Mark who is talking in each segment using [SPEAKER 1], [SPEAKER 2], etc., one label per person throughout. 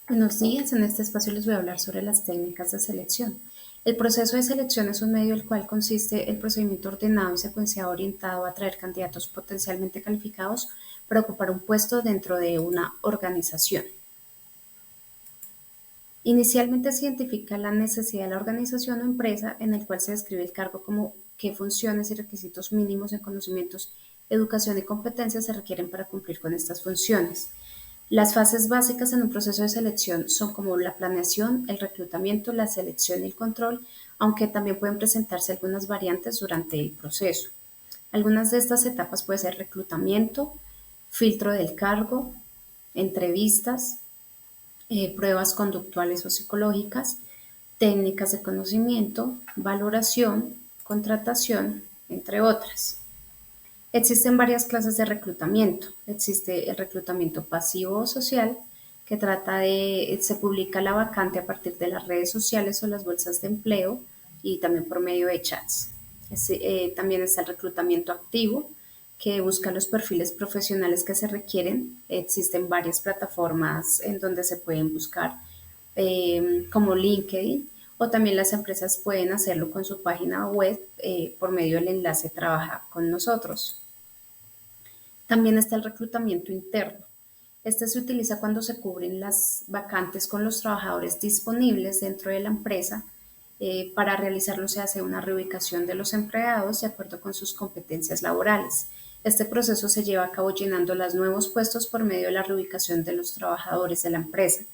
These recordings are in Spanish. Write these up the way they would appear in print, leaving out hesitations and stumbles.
[SPEAKER 1] Buenos días, en este espacio les voy a hablar sobre las técnicas de selección. El proceso de selección es un medio el cual consiste el procedimiento ordenado y secuenciado orientado a atraer candidatos potencialmente calificados para ocupar un puesto dentro de una organización. Inicialmente se identifica la necesidad de la organización o empresa en el cual se describe el cargo como qué funciones y requisitos mínimos en conocimientos, educación y competencias se requieren para cumplir con estas funciones. Las fases básicas en un proceso de selección son como la planeación, el reclutamiento, la selección y el control, aunque también pueden presentarse algunas variantes durante el proceso. Algunas de estas etapas pueden ser reclutamiento, filtro del cargo, entrevistas, pruebas conductuales o psicológicas, técnicas de conocimiento, valoración, contratación, entre otras. Existen varias clases de reclutamiento. Existe el reclutamiento pasivo o social, que trata de, se publica la vacante a partir de las redes sociales o las bolsas de empleo y también por medio de chats. También está el reclutamiento activo, que busca los perfiles profesionales que se requieren. Existen varias plataformas en donde se pueden buscar, como LinkedIn, o también las empresas pueden hacerlo con su página web por medio del enlace Trabaja con nosotros. También está el reclutamiento interno. Este se utiliza cuando se cubren las vacantes con los trabajadores disponibles dentro de la empresa. Para realizarlo se hace una reubicación de los empleados de acuerdo con sus competencias laborales. Este proceso se lleva a cabo llenando los nuevos puestos por medio de la reubicación de los trabajadores de la empresa.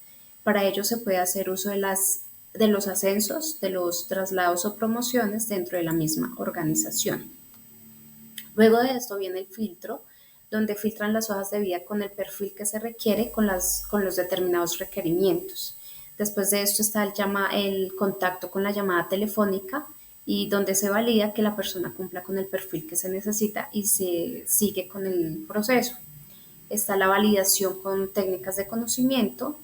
[SPEAKER 1] Para ello se puede hacer uso de los ascensos, de los traslados o promociones dentro de la misma organización. Luego de esto viene el filtro, donde filtran las hojas de vida con el perfil que se requiere con los determinados requerimientos. Después de esto está el contacto con la llamada telefónica y donde se valida que la persona cumpla con el perfil que se necesita y se sigue con el proceso. Está la validación con técnicas de conocimiento,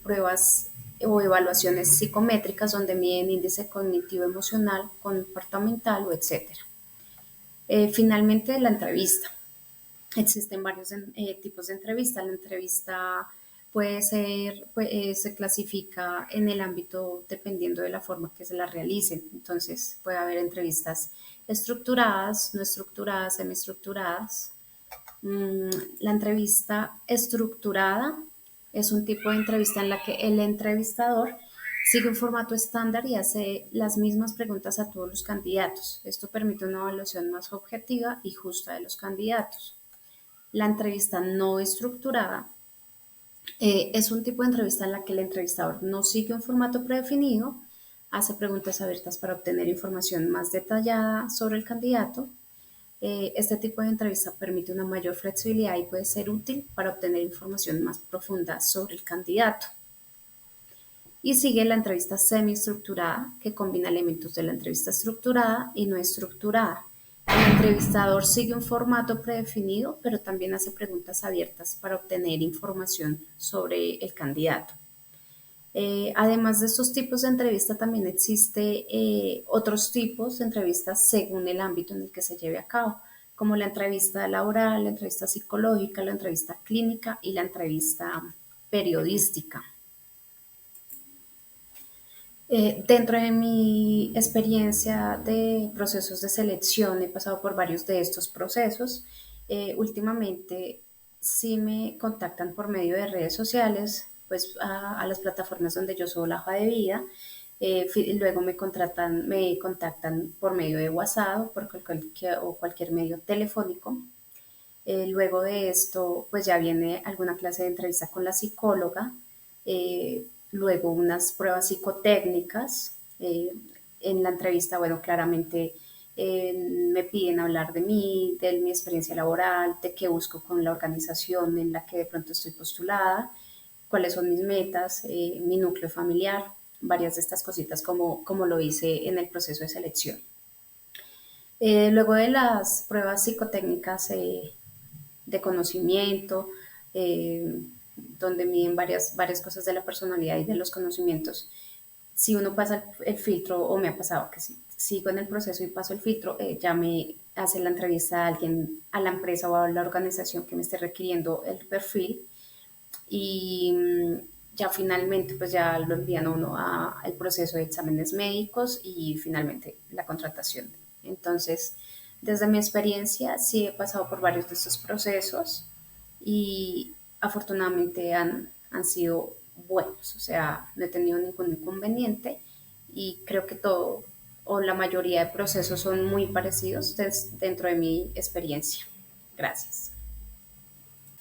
[SPEAKER 1] pruebas o evaluaciones psicométricas donde miden índice cognitivo emocional, comportamental o etcétera. Finalmente, la entrevista. Existen varios tipos de entrevista. La entrevista se clasifica en el ámbito dependiendo de la forma que se la realicen. Entonces, puede haber entrevistas estructuradas, no estructuradas, semiestructuradas. La entrevista estructurada es un tipo de entrevista en la que el entrevistador sigue un formato estándar y hace las mismas preguntas a todos los candidatos. Esto permite una evaluación más objetiva y justa de los candidatos. La entrevista no estructurada es un tipo de entrevista en la que el entrevistador no sigue un formato predefinido, hace preguntas abiertas para obtener información más detallada sobre el candidato. Este tipo de entrevista permite una mayor flexibilidad y puede ser útil para obtener información más profunda sobre el candidato. Y sigue la entrevista semiestructurada, que combina elementos de la entrevista estructurada y no estructurada. El entrevistador sigue un formato predefinido, pero también hace preguntas abiertas para obtener información sobre el candidato. Además de estos tipos de entrevista, también existe otros tipos de entrevistas según el ámbito en el que se lleve a cabo, como la entrevista laboral, la entrevista psicológica, la entrevista clínica y la entrevista periodística. Dentro de mi experiencia de procesos de selección, he pasado por varios de estos procesos. Últimamente sí me contactan por medio de redes sociales, pues a las plataformas donde yo subo la hoja de vida. Luego me contactan por medio de WhatsApp o cualquier medio telefónico. Luego de esto, pues ya viene alguna clase de entrevista con la psicóloga, luego unas pruebas psicotécnicas. En la entrevista, bueno, claramente me piden hablar de mí, de mi experiencia laboral, de qué busco con la organización en la que de pronto estoy postulada, cuáles son mis metas, mi núcleo familiar, varias de estas cositas como lo hice en el proceso de selección. Luego de las pruebas psicotécnicas, de conocimiento, eh, donde miden varias cosas de la personalidad y de los conocimientos. Si uno pasa el filtro, o me ha pasado que si sigo en el proceso y paso el filtro, ya me hace la entrevista a alguien, a la empresa o a la organización que me esté requiriendo el perfil. Y ya finalmente pues ya lo envían a uno al proceso de exámenes médicos y finalmente la contratación. Entonces, desde mi experiencia sí he pasado por varios de estos procesos y afortunadamente han sido buenos, o sea, no he tenido ningún inconveniente y creo que todo o la mayoría de procesos son muy parecidos dentro de mi experiencia. Gracias.